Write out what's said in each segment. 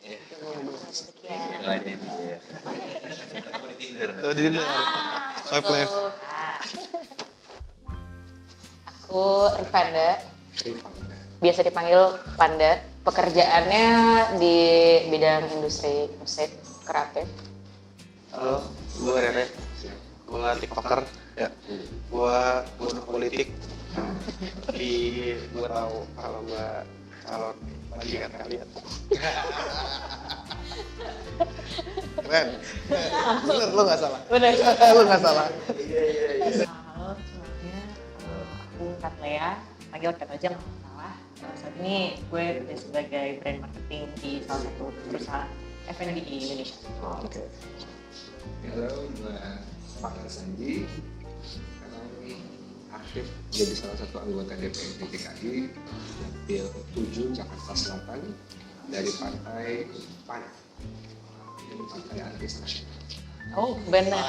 ya. Sekian. Doain dia. Tuh di Tinder. Swipe left. Aku Rifanda. Biasa dipanggil Panda. Pekerjaannya di bidang industri musik kreatif. Halo, gue Rere. Gue TikToker. Ya. Gue politik. Tapi gue tahu kalau gue calon majikan kalian. Keren. Bener, lo gak salah. Bener. Lo gak salah. Halo semuanya, aku Katlea, panggil Kat aja nggak masalah. Saat ini gue kerja sebagai brand marketing di salah satu perusahaan F&B di Indonesia. Oke. Halo, gue Fakir Sanji. Sekarang aktif jadi salah satu anggota DPRD DKI Dapil 7 Jakarta Selatan dari Partai PAN, Partai Antis Nasional. Oh, benar.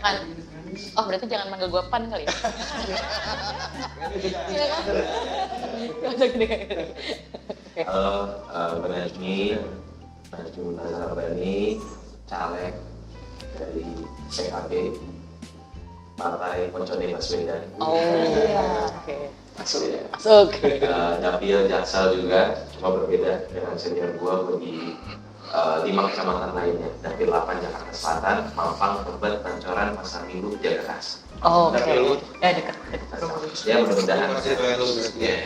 Pan. Oh, berarti jangan manggil gue Pan kali ya? Iya kan? Gak gini. Halo, gue Najmi Nazarbani, caleg dari PKB, Partai Poncone Baswedan. Oh, oke. Masuk ya. Masuk. Dapil Jaksel juga, cuma berbeda dengan senior gue di 5 kecamatan lainnya. Dapil 8 Jakarta Selatan, Mampang, Tebet, Pancoran, Pasar Minggu, Jagakarsa. Oh, oke. Dapil Ya dekat. ya mudah-mudahan. Masih kayak lu. Iya.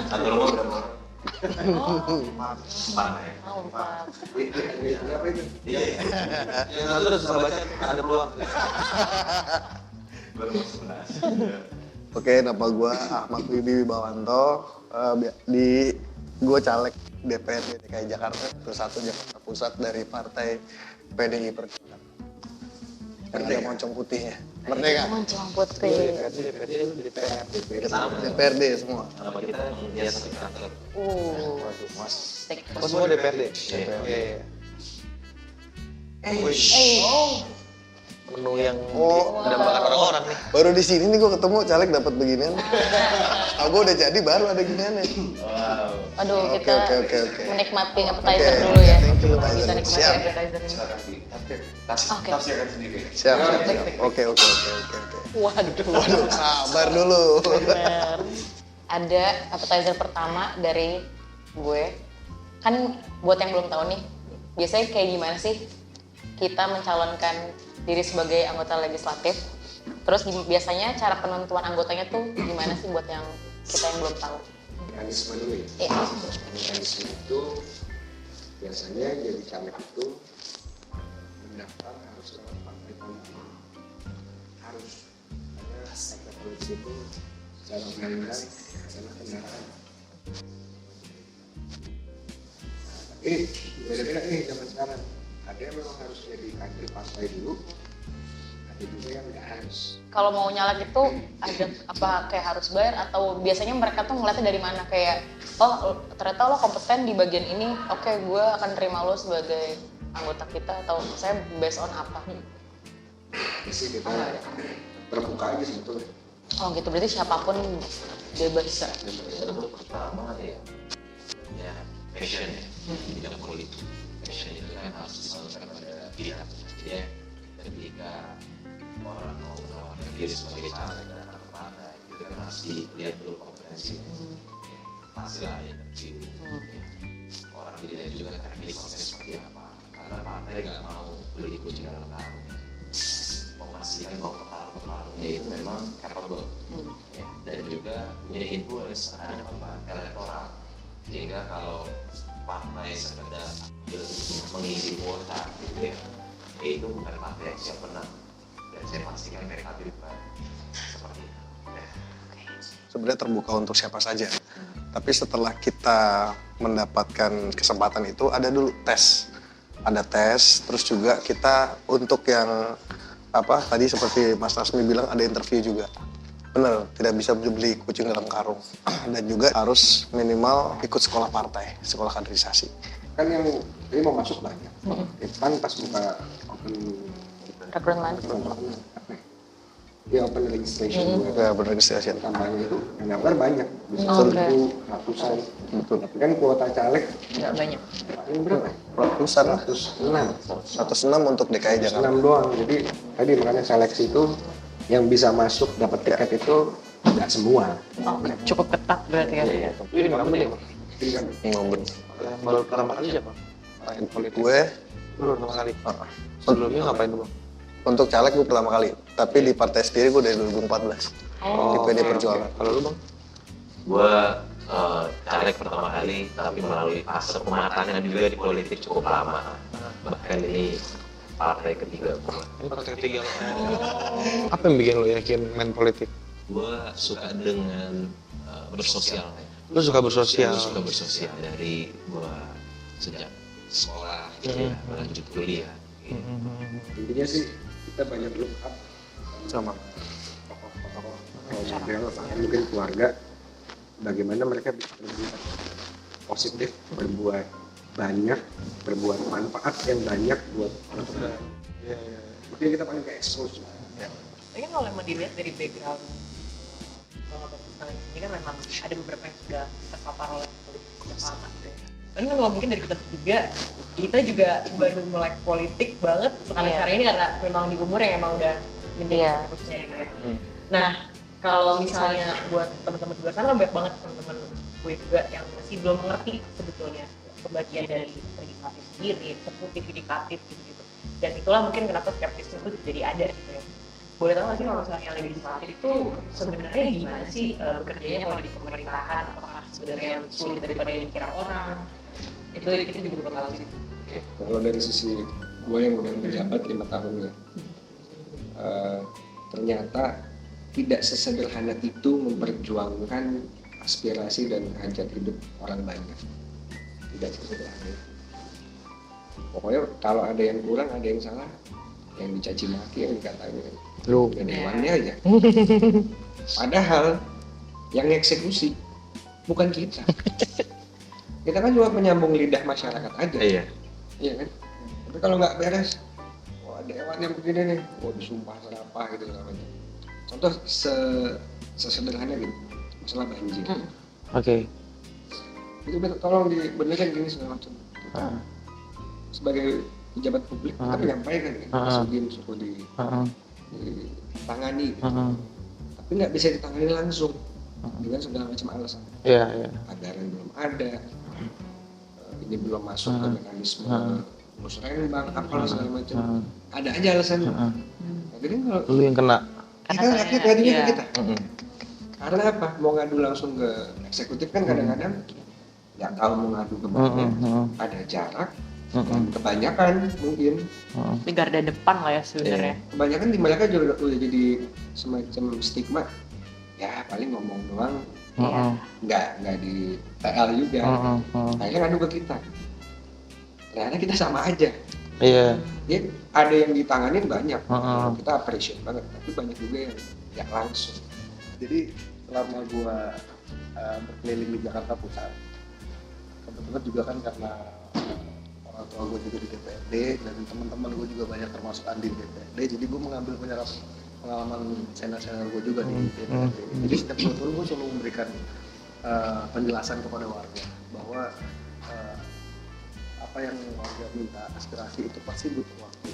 Satu rumah berapa orang? Oh, Empat ya. oh, Pak. Berapa itu? Iya. Yang satu udah susah baca, ada peluang. Baru 11. Oke, nama gue Ahmad Wibi Wibawanto. Gue caleg DPRD DKI Jakarta, terus satu Jakarta Pusat dari Partai PDI Perjuangan. Yang ada moncong putihnya. Merdeka. Moncong Putri. DPRD semua. Nama kita dia satu kantor. Mas. Oh, semua DPRD? Iya. Wih, menu yang Oh. didambakan orang-orang nih. Baru di sini nih gue ketemu caleg dapat beginian. Gue udah jadi baru ada giniannya. Wow. Aduh, Oke, kita oke. menikmati appetizer Oke, dulu ya. thank you, Kita appetizer. nikmati Siap. appetizer ini. Oke. Tafsirkan sendiri. Siap. Oke. Waduh, sabar dulu. Bener. Ada appetizer pertama dari gue. Kan buat yang belum tahu nih, biasanya kayak gimana sih kita mencalonkan diri sebagai anggota legislatif? Terus biasanya cara penentuan anggotanya tuh gimana sih buat yang kita yang belum tahu? Mekanisme dulu ya. Iya. Mekanisme itu biasanya jadi caleg itu mendaftar harus lewat partai politik. Harus, karena partai politik itu secara undang-undang adalah kendaraan. Tapi beda-beda nih zaman sekarang. Ada yang memang harus jadi kader partai dulu, ada juga yang nggak harus. Kalau mau nyalek itu ada apa kayak harus bayar atau biasanya mereka tuh ngeliatnya dari mana kayak oh ternyata lo kompeten di bagian ini, oke gue akan terima lo sebagai anggota kita atau saya based on apa? Di sini kita terbuka aja sebetulnya. Oh gitu, berarti siapapun bebas. Itu pertama ya passion ya, tidak politik. Passion itu kan harus disalurkan pada pihak. Ya, ketika orang mau menawarkan diri sebagai caleg dan anggota partai, itu kan harus dilihat dulu kompetensinya. Hasil interview. Orang dilihat juga teknik proses seperti apa. Karena partai nggak mau beli kucing dalam karung. Memastikan bahwa petarung-petarungnya itu memang capable. Ya, dan juga punya influence terhadap elektoral, sehingga kalau partai sekedar mengisi kuota gitu ya, itu bukan partai yang siap menang, dan saya pastikan PKB bukan seperti itu ya. Sebenarnya terbuka untuk siapa saja. Tapi setelah kita mendapatkan kesempatan itu ada dulu tes. Ada tes, terus juga kita untuk yang apa tadi seperti Mas Nasmi bilang ada interview juga. Bener, tidak bisa beli kucing dalam karung. Dan juga harus minimal ikut sekolah partai, sekolah kaderisasi. Kan yang ini mau masuk banyak. Kan pas buka open Recruitment. ya open registration buat Ya, berregistrasi. kampanye itu yang daftar banyak, bisa Oh, 1.000, ratusan. Betul. Tapi kan kuota caleg Nggak banyak. paling berapa? Ratusan lah. 106. 106 untuk DKI Jakarta. 106 doang. Jadi tadi makanya seleksi itu yang bisa masuk dapat tiket itu nggak semua. Oke, cukup ketat berarti ya. Ini kamu nih, Bang. Jadi kan Ngobrol. Yang baru pertama kali siapa? Main politik. Gue Lu pertama kali. Sebelumnya ngapain lu, Bang? untuk caleg gue pertama kali, tapi di partai sendiri gue dari 2014 di PD Perjuangan. Kalau lu, Bang? Gue caleg pertama kali, tapi melalui fase pematangan juga di politik cukup lama. Bahkan ini partai ketiga gue. Ini partai ketiga. Apa yang bikin lu yakin main politik? Gue suka dengan bersosial. Lu suka bersosial. Gue suka bersosial dari gue sejak sekolah, gitu ya, lanjut kuliah. Gitu. intinya sih kita banyak look up Sama. tokoh-tokoh model bahkan mungkin keluarga, bagaimana mereka bisa berbuat positif, berbuat banyak, berbuat manfaat yang banyak buat orang. Makanya kita paling ke expose. Tapi kan kalau emang dilihat dari background Bang Abang ini kan memang ada beberapa yang sudah terpapar oleh politik sejak lama gitu ya. Tapi kan kalau mungkin dari kita juga baru melek politik banget sekarang ini karena memang di umur yang emang udah Iya. fokusnya gitu ya. Nah, kalau misalnya buat teman-teman di luar sana kan banyak banget teman-teman gue juga yang masih belum mengerti sebetulnya pembagian dari legislatif sendiri, eksekutif, yudikatif gitu-gitu. Dan itulah mungkin kenapa skeptisme itu jadi ada gitu ya. Boleh tahu nggak sih kalau misalnya legislatif itu sebenarnya gimana sih bekerjanya kalau di pemerintahan? Apakah sebenarnya sulit daripada yang dikira orang? Itu kita juga bakal sih. Kalau dari sisi gue yang udah menjabat 5 tahun ya, ternyata tidak sesederhana itu memperjuangkan aspirasi dan hajat hidup orang banyak. Tidak sesederhana itu. Pokoknya kalau ada yang kurang, ada yang salah, yang dicaci maki, yang dikatain Lu. ya dewannya aja. Padahal yang eksekusi bukan kita. Kita kan cuma penyambung lidah masyarakat aja. Iya. Iya kan? Tapi kalau nggak beres, wah dewan yang begini nih, wah disumpah serapah gitu namanya. Contoh sesederhana gitu, masalah banjir. Oke. Itu tolong dibenerin gini segala macam. Sebagai pejabat publik kita menyampaikan kan, masukin suku ditangani, gitu. Tapi nggak bisa ditangani langsung dengan segala macam alasan. Iya, iya. Anggaran belum ada, ini belum masuk ke mekanisme musrenbang, apalah segala macam. Ada aja alasannya. Jadi kalau Lu yang kena. kita rakyat ngadunya ke kita. Karena apa? Mau ngadu langsung ke eksekutif kan kadang-kadang nggak tahu mau ngadu ke mana. Ada jarak. Dan kebanyakan mungkin Di garda depan lah ya sebenarnya. kebanyakan di mereka juga udah jadi semacam stigma. Ya paling ngomong doang, nggak di TL juga. Akhirnya ngadu ke kita. Ternyata kita sama aja. Iya. Ya, ada yang ditanganin banyak, kita appreciate banget. Tapi banyak juga yang nggak langsung. Jadi selama gua berkeliling di Jakarta Pusat, kebetulan juga kan karena orang tua gue juga di DPRD dan teman-teman gue juga banyak termasuk Andi di DPRD, jadi gue mengambil pengalaman senior-senior gue juga di DPRD. Jadi setiap 2 tahun gue selalu memberikan penjelasan kepada warga bahwa apa yang warga minta, aspirasi itu pasti butuh waktu.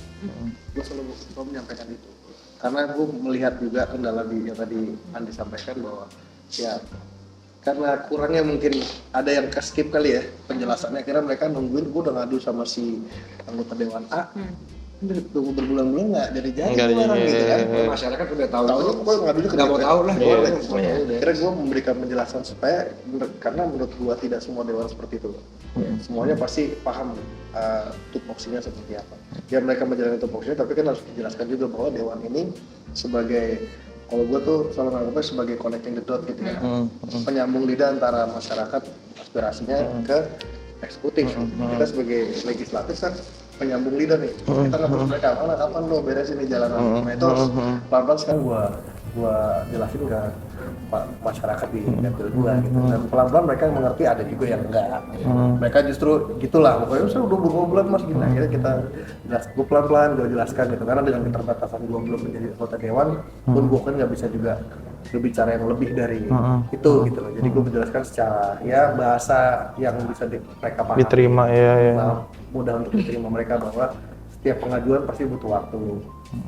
Gue selalu menyampaikan itu karena gue melihat juga kendala yang tadi Andi sampaikan bahwa ya karena kurangnya mungkin ada yang ke skip kali ya penjelasannya, kira mereka nungguin gue udah ngadu sama si anggota Dewan A tunggu berbulan-bulan nggak jadi orang gitu kan. Masyarakat udah tahu. Tahunya pokoknya ngadunya ke nggak mau tahu lah. Kira gue memberikan penjelasan supaya karena menurut gue tidak semua dewan seperti itu. Semuanya pasti paham tupoksinya seperti apa. Ya mereka menjalani tupoksinya, tapi kan harus dijelaskan juga bahwa dewan ini sebagai, kalau gue tuh selalu menganggapnya sebagai connecting the dot gitu ya, penyambung lidah antara masyarakat aspirasinya ke eksekutif. Kita sebagai legislatif kan penyambung lidah nih, kita nggak perlu mereka mana kapan lo beres ini jalanan. Nah itu harus pelan-pelan sekarang gue gue jelasin ke masyarakat di dapil gue gitu. Dan pelan-pelan mereka yang mengerti, ada juga yang enggak. Mereka justru gitulah, pokoknya saya udah 2 bulan mas gini. Akhirnya kita gue pelan-pelan gue jelaskan gitu, karena dengan keterbatasan gue belum menjadi anggota dewan pun gue kan nggak bisa juga berbicara yang lebih dari itu gitu loh. Jadi gue menjelaskan secara ya bahasa yang bisa mereka pahami, Diterima ya. mudah untuk diterima mereka, bahwa setiap pengajuan pasti butuh waktu.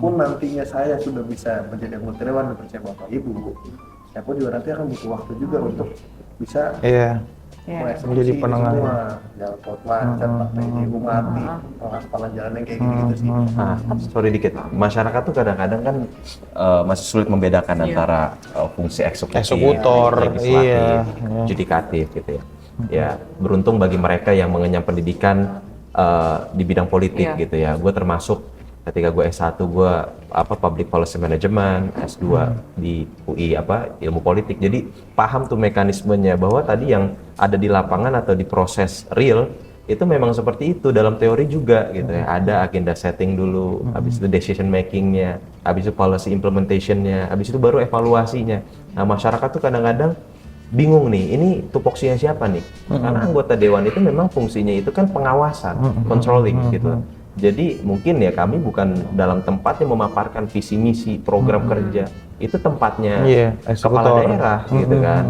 Pun nantinya saya sudah bisa menjadi anggota dewan dan percaya Bapak Ibu, saya pun juga nanti akan butuh waktu juga untuk bisa menjadi penengah semua jalan pot macet, partai ibu mati, pengaspalan jalan yang kayak gitu sih. Sorry dikit, masyarakat tuh kadang-kadang kan masih sulit membedakan antara fungsi Eksekutor, legislatif, judikatif gitu ya. Ya beruntung bagi mereka yang mengenyam pendidikan di bidang politik gitu ya. Gue termasuk ketika gue S1 gue Public Policy Management, S2 di UI ilmu politik. Jadi paham tuh mekanismenya, bahwa tadi yang ada di lapangan atau di proses real itu memang seperti itu dalam teori juga gitu ya. Ada agenda setting dulu, habis itu decision makingnya, habis itu policy implementationnya, habis itu baru evaluasinya. Nah masyarakat tuh kadang-kadang bingung nih, ini tupoksinya siapa nih? Karena anggota dewan itu memang fungsinya itu kan pengawasan, controlling gitu. Jadi mungkin ya kami bukan dalam tempatnya memaparkan visi misi program kerja, itu tempatnya kepala daerah gitu kan.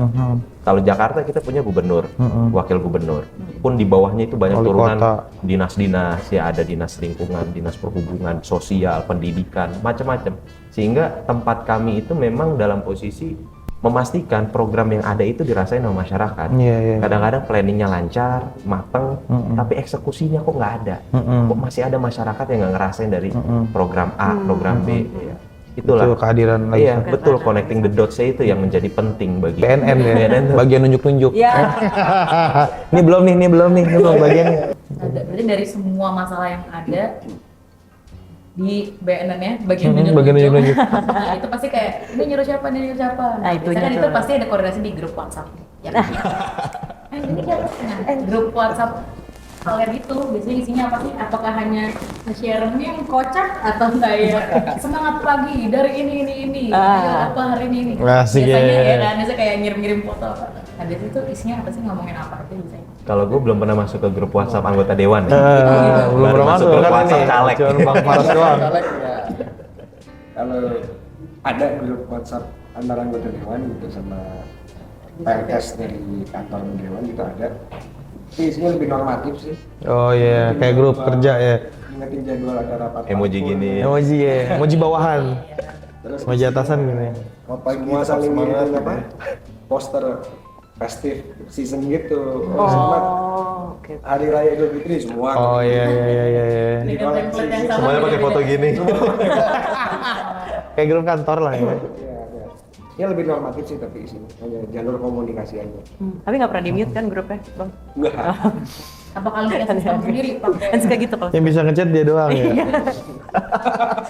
Kalau Jakarta kita punya gubernur, wakil gubernur, pun di bawahnya itu banyak turunan dinas-dinas ya, ada dinas lingkungan, dinas perhubungan, sosial, pendidikan, macam-macam. Sehingga tempat kami itu memang dalam posisi memastikan program yang ada itu dirasain sama masyarakat. Kadang-kadang planningnya lancar, mateng, tapi eksekusinya kok nggak ada. Kok masih ada masyarakat yang nggak ngerasain dari program A, program B. Ya. Itulah Betul, kehadiran iya, betul, connecting the dots-nya itu yang menjadi penting bagi PNN ya. BNN. Bagian nunjuk-nunjuk. Ini belum nih bagiannya. Ada, berarti dari semua masalah yang ada di BNN ya, bagian nunjuk-nunjuk. Nah, itu pasti kayak, ini nyuruh siapa. Nah, itu kan itu pasti ada koordinasi di grup WhatsApp. Ya. Ini grup WhatsApp kalian itu biasanya isinya apa sih? Apakah hanya share yang kocak atau kayak semangat pagi dari ini apa hari ini? Biasanya ya kan, biasanya kayak ngirim-ngirim foto. Nah, biasanya itu isinya apa sih, ngomongin apa itu biasanya? Kalau gue belum pernah masuk ke grup WhatsApp anggota dewan. Belum pernah masuk grup kan WhatsApp ini. caleg. Cuma Bang Maras doang. Kalau ada grup WhatsApp antara anggota dewan gitu sama PNS dari kantor dewan gitu ada. Isinya lebih normatif sih. Oh iya, kayak grup kerja ya. Ingetin jadwal ada rapat. Emoji gini. Emoji bawahan. Terus Emoji atasan gini. semua saling ngirim poster festive season gitu. Selamat Hari Raya Idul Fitri semua. Oh iya. Dengan template yang sama. Semuanya pakai foto gini. Kayak grup kantor lah ya. Iya. Ya lebih normatif sih, tapi isinya hanya jalur komunikasi aja. Tapi nggak pernah di-mute kan grupnya, Bang? Enggak. Apa kalau kita sistem sendiri pakai? Kan suka gitu kalau. Yang bisa ngechat dia doang ya.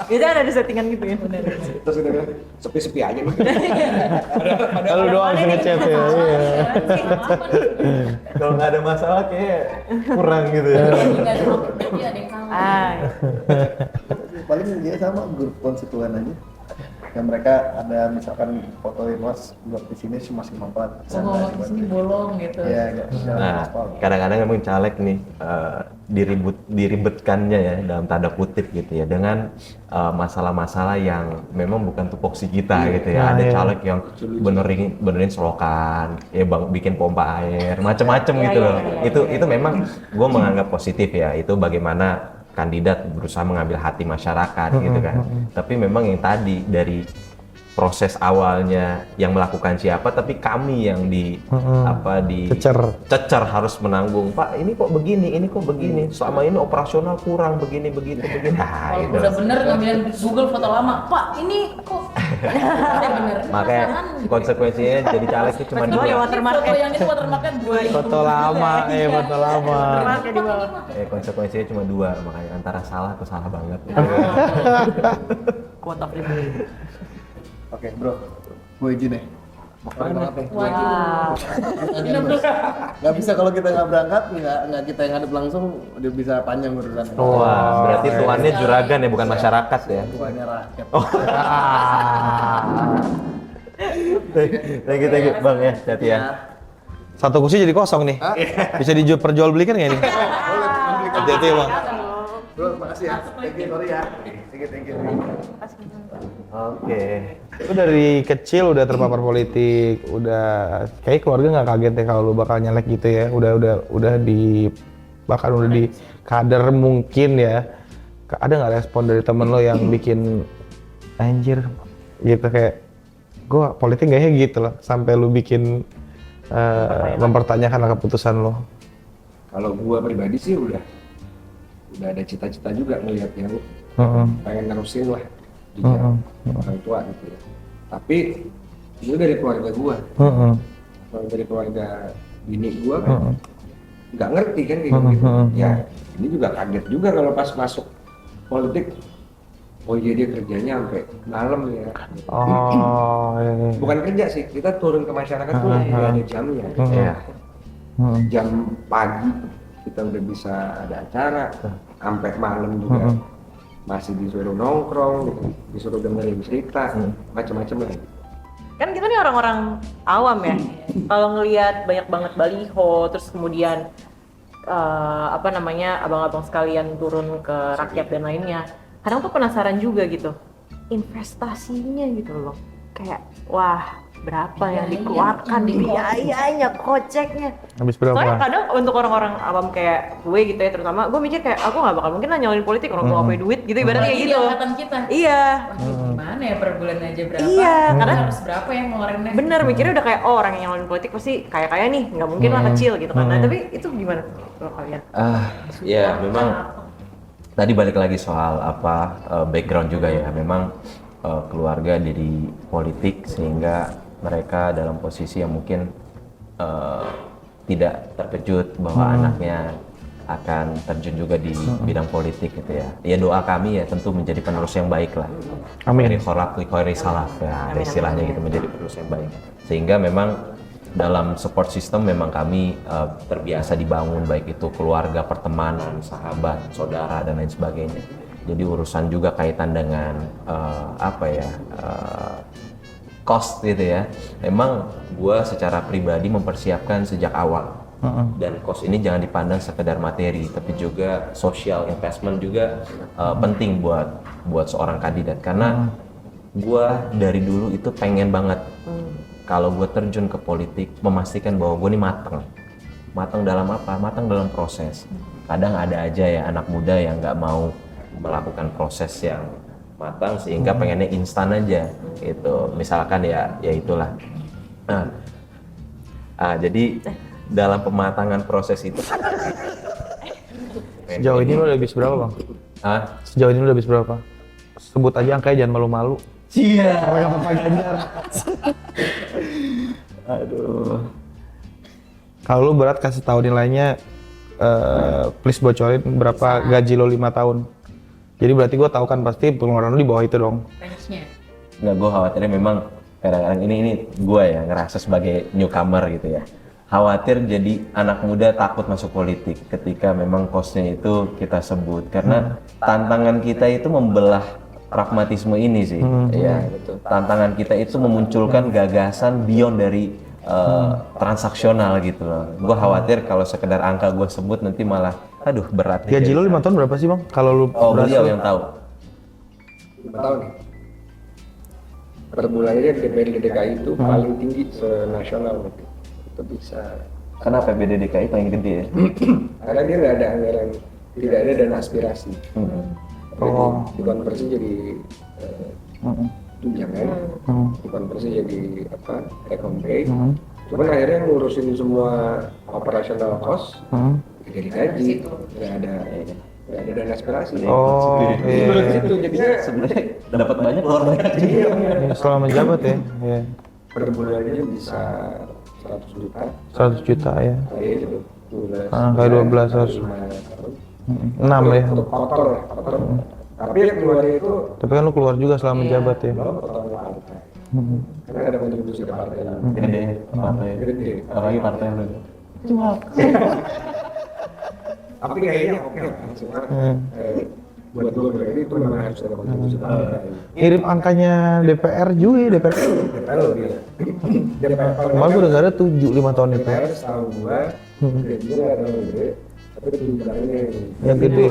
Biasanya ada settingan gitu ya. Terus udah bilang sepi-sepi aja nih. Lalu doang bisa ngechat ya. Iya. Kalau nggak ada masalah kayak kurang gitu ya. Nggak ada berarti ada yang salah. Paling dia sama grup konstituen aja. Yang mereka ada misalkan fotoin mas buat di sini cuma 54. Oh, di sini bolong gitu. Iya, enggak. Nah, kadang-kadang emang caleg nih diribetkannya ya dalam tanda kutip gitu ya dengan masalah-masalah yang memang bukan tupoksi kita gitu ya. Ada caleg yang benerin selokan, ya bikin pompa air, macam-macam gitu loh. Itu memang gue menganggap positif ya. Itu bagaimana kandidat berusaha mengambil hati masyarakat gitu kan. Tapi memang yang tadi dari proses awalnya yang melakukan siapa, tapi kami yang cecer harus menanggung. Pak, ini kok begini, selama ini operasional kurang begini. Nah, Kalau udah bener ngambilin Google foto lama, Pak ini kok bener. Makanya konsekuensinya jadi caleg itu cuma Foto dua. watermark. Foto yang itu watermarknya dua. Foto lama, foto lama. Watermarknya di bawah. Konsekuensinya cuma dua, makanya antara salah atau salah banget. Quote of the day. Oke bro, gue izin ya. Keren banget nih. Wow. Nggak bisa kalau kita nggak berangkat, nggak kita yang ngadep langsung, udah bisa panjang urusan. Wah, berarti tuannya juragan ya, bukan masyarakat ya. Tuannya rakyat. Thank you Bang ya, hati ya. Satu kursi jadi kosong nih. Bisa diperjualbelikan nggak nih? Hati-hati ya Bang. Bro, makasih ya. Thank you, sorry ya. Thank you. Oke. Lu dari kecil udah terpapar politik, udah kayak keluarga nggak kaget ya kalau lu bakal nyalek gitu ya? Udah di bahkan udah di kader mungkin ya. Ada nggak respon dari temen lo yang bikin anjir gitu kayak gua politik nggak ya gitu loh sampai lu bikin mempertanyakan keputusan lo? Kalau gua pribadi sih udah ada cita-cita juga ngelihat yang pengen nerusin lah di jalan orang tua gitu ya. Tapi itu dari keluarga gua. Kalau dari keluarga bini gua kan nggak ngerti kan kayak gitu. Ya ini juga kaget juga kalau pas masuk politik. Oh iya dia kerjanya sampai malam ya. Oh, iya. Bukan kerja sih, kita turun ke masyarakat tuh nggak ada jamnya. Jam pagi kita udah bisa ada acara, sampai malam juga masih disuruh nongkrong, gitu. Disuruh dengerin cerita, macam-macam lah. Kan kita nih orang-orang awam ya. Kalau ngelihat banyak banget baliho, terus kemudian abang-abang sekalian turun ke rakyat dan lainnya. Kadang tuh penasaran juga gitu, investasinya gitu loh, kayak wah berapa yang dikeluarkan, biayanya, koceknya. Habis berapa? Soalnya kadang untuk orang-orang awam kayak gue gitu ya, terutama gue mikir kayak aku nggak bakal mungkin lah nyalonin politik orang gue nggak punya duit gitu, ibaratnya kayak gitu. Angkatan kita. Iya. Gimana ya per bulan aja berapa? Iya, karena harus berapa yang ngeluarinnya? bener mikirnya udah kayak orang yang nyalonin politik pasti kaya-kaya nih, nggak mungkin lah kecil gitu kan. Nah, tapi itu gimana kalau kalian? Ya memang tadi balik lagi soal background juga ya. Memang keluarga dari politik sehingga mereka dalam posisi yang mungkin tidak terkejut bahwa anaknya akan terjun juga di bidang politik gitu ya. Ya doa kami ya tentu menjadi penerus yang baik lah. Amin. Khairi salaf ya, ada istilahnya gitu, menjadi penerus yang baik. Sehingga memang dalam support system memang kami terbiasa dibangun, baik itu keluarga, pertemanan, sahabat, saudara dan lain sebagainya. Jadi urusan juga kaitan dengan cost gitu ya. Memang gue secara pribadi mempersiapkan sejak awal. Dan cost ini jangan dipandang sekedar materi, tapi juga social investment juga penting buat seorang kandidat. Karena gue dari dulu itu pengen banget kalau gue terjun ke politik memastikan bahwa gue ini matang dalam apa? Matang dalam proses. Kadang ada aja ya anak muda yang nggak mau melakukan proses yang matang sehingga pengennya instan aja gitu. Misalkan ya itulah. Jadi dalam pematangan proses itu Sejauh ini lo udah habis berapa Bang? Sejauh ini lo udah habis berapa? Sebut aja angkanya, jangan malu-malu. Iya. Pak Ganjar. Aduh. Kalau lu berat kasih tahu nilainya, please bocorin berapa gaji lo 5 tahun. Jadi berarti gue tahu kan pasti pengeluaran lu di bawah itu dong. Range-nya. nggak, gue khawatirnya memang kadang-kadang ini gue ya ngerasa sebagai newcomer gitu ya, khawatir jadi anak muda takut masuk politik ketika memang kosnya itu kita sebut, karena tantangan kita itu membelah pragmatisme ini sih, ya gitu. Tantangan kita itu memunculkan gagasan beyond dari transaksional gitu loh. Gue khawatir kalau sekedar angka gue sebut nanti malah, aduh berat. Gaji lo 5 tahun berapa sih Bang? Kalau lu beliau yang tahu. 5 tahun nih. Per bulannya DPRD DKI itu paling tinggi se-nasional gitu. Itu bisa. Kenapa PBD DKI paling gede ya? Karena dia nggak ada anggaran, tidak ada dana aspirasi. Jadi dikonversi jadi tunjangan, dikonversi jadi take home pay. Cuman akhirnya ngurusin semua operasional cost, jadi gaji, nggak ada dana aspirasi. Di situ jadinya Sebenarnya dapat banyak, keluar banyak. selama menjabat ya. Iya. Per bulannya bisa 100 juta. 100 juta ya. Kayak gitu. 12. Kayak 12 harus. 6 ya. Untuk kotor lah, kotor. Tapi yang keluar itu Tapi kan lu keluar juga selama menjabat ya. belum potong partai. Karena ada kontribusi ke partai. Gede partai. Gede. Apalagi partai lu. Tapi kayaknya oke lah, cuma buat gue pribadi itu memang harus ada kontribusi ke partai. Mirip angkanya DPR juga ya, DPR. DPR lebih ya. DPR Kemarin gue dengarnya 5 tahun DPR. DPR setahu gue, gajinya nggak terlalu gede, tapi tunjangannya Yang gede.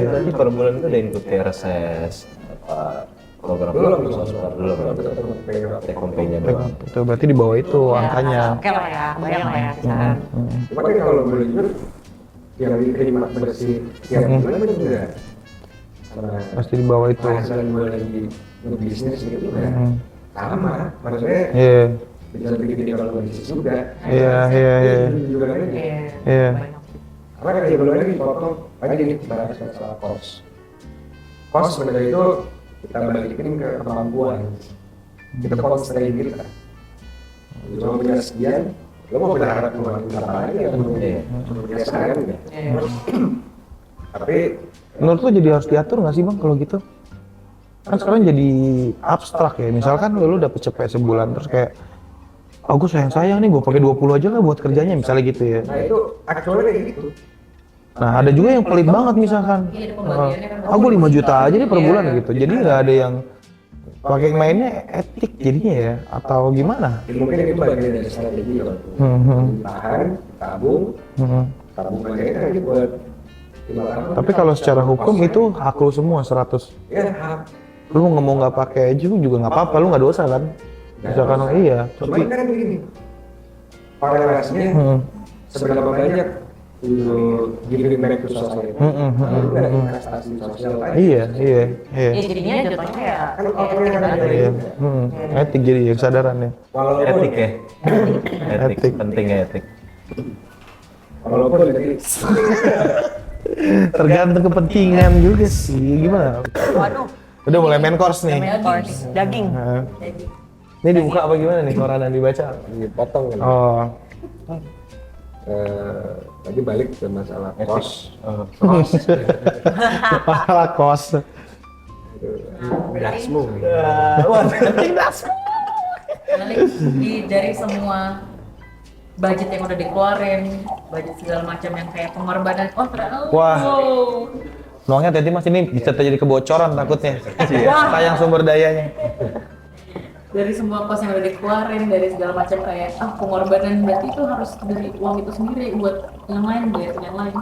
Berarti per bulan itu ada include TRSS, apa program belum take home-nya doang. Itu berarti di bawah itu angkanya. Oke lah ya, bayang lah ya kisaran. Cuma kan kalau boleh jujur, yang diterima bersih tiap bulan itu juga sama Pasti di bawah itu. penghasilan gue lagi ngebisnis gitu juga sama. Maksudnya Iya. bisa lebih gede kalau gue bisnis juga. Iya. Juga kan aja. Iya. Karena kan ya belum lagi potong aja nih bahas masalah kos. Kos sebenarnya itu kita balikin ke kemampuan. Kita constrain kita. Cuma punya sekian, lo mau berharap cuma berapa lagi atau cuma punya sekian enggak? Tapi Menurut lo jadi harus diatur nggak sih bang kalau gitu? Kan sekarang jadi abstrak ya. Misalkan lu dapet cepet sebulan terus kayak aku sayang nih gue pakai 20 aja lah buat kerjanya misalnya gitu ya. nah itu actualnya kayak gitu. Nah ada juga yang pelit banget misalkan. Aku 5 juta aja nih per bulan gitu. Jadi nggak ada yang pakai mainnya etik jadinya ya atau gimana? Ya, mungkin itu bagian dari strategi loh. Tahan, tabung aja kan buat 5 tahun. Tapi kalau secara hukum itu hak lu semua 100. Ya hak. Lu ngomong nggak pakai juga nggak apa-apa, lu nggak dosa kan? Misalkan iya. Cuma kan begini, korelasinya seberapa banyak lu giving back to society. Lu ada investasi sosial lain. Iya. Ya jadinya jatuhnya ya Kan orangnya kan ada Iya. juga. Etik jadi ya kesadarannya. Walaupun Etik ya. Etik. Penting ya etik. walaupun jadi Tergantung kepentingan juga sih. Gimana? waduh, Udah mulai main course nih. main course daging. Nah. Ini dibuka apa gimana nih koran yang dibaca? dipotong kan. Oh. Tadi balik ke masalah kos. Masalah kos. Dasmu. Wah, penting das. Dari semua budget yang udah dikeluarin, budget segala macam yang kayak pengorbanan, Wah. Luangnya Teti mas ini bisa terjadi kebocoran takutnya. Sayang sumber dayanya. dari semua kos yang udah dikeluarin, dari segala macam kayak pengorbanan, berarti itu harus dari uang itu sendiri buat yang lain, bayar yang lain.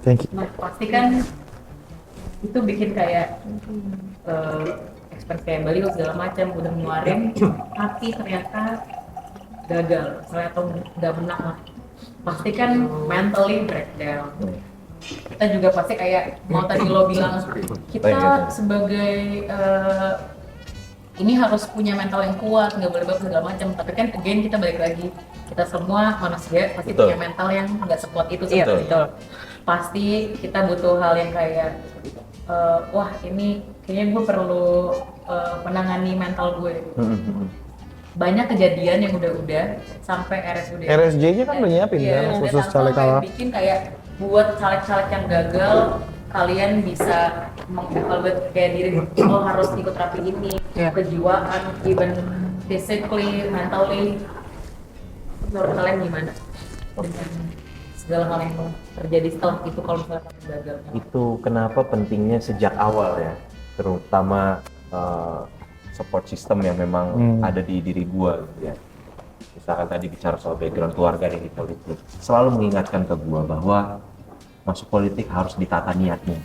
Thank you. Nah pasti kan itu bikin kayak expense kayak balik segala macam udah ngeluarin, tapi ternyata gagal, ternyata nggak menang lah. Pasti kan mentally breakdown. Kita juga pasti kayak mau tadi lo bilang kita sebagai ini harus punya mental yang kuat, nggak boleh bagus segala macam. Tapi kan again kita balik lagi, kita semua manusia pasti punya mental yang nggak sekuat itu. Iya, betul. Pasti kita butuh hal yang kayak wah ini kayaknya gue perlu menangani mental gue. Banyak kejadian yang udah sampai RSUD. RSJ-nya kan udah nyiapin kan khusus caleg kalah. Bikin kayak buat caleg-caleg yang gagal, kalian bisa mengevaluasi kayak diri, oh harus ikut terapi ini, kejiwaan, even physically, mentally. Menurut kalian gimana? Dengan segala hal yang terjadi setelah itu kalau misalnya kalian gagal? Itu kenapa pentingnya sejak awal ya, terutama support system yang memang ada di diri gua gitu ya. Misalkan tadi bicara soal background keluarga nih di politik, selalu mengingatkan ke gua bahwa masuk politik harus ditata niatnya,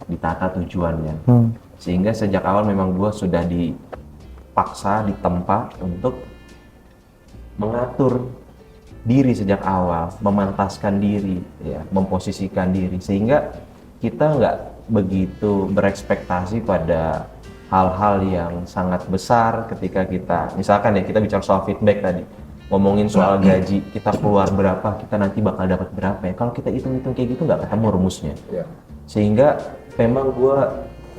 ditata tujuannya, sehingga sejak awal memang gua sudah dipaksa, ditempa untuk mengatur diri sejak awal, memantaskan diri, ya, memposisikan diri, sehingga kita nggak begitu berekspektasi pada hal-hal yang sangat besar ketika kita, misalkan ya kita bicara soal feedback tadi, ngomongin soal gaji, kita keluar berapa, kita nanti bakal dapat berapa ya. Kalau kita hitung-hitung kayak gitu nggak ketemu rumusnya. Sehingga memang gue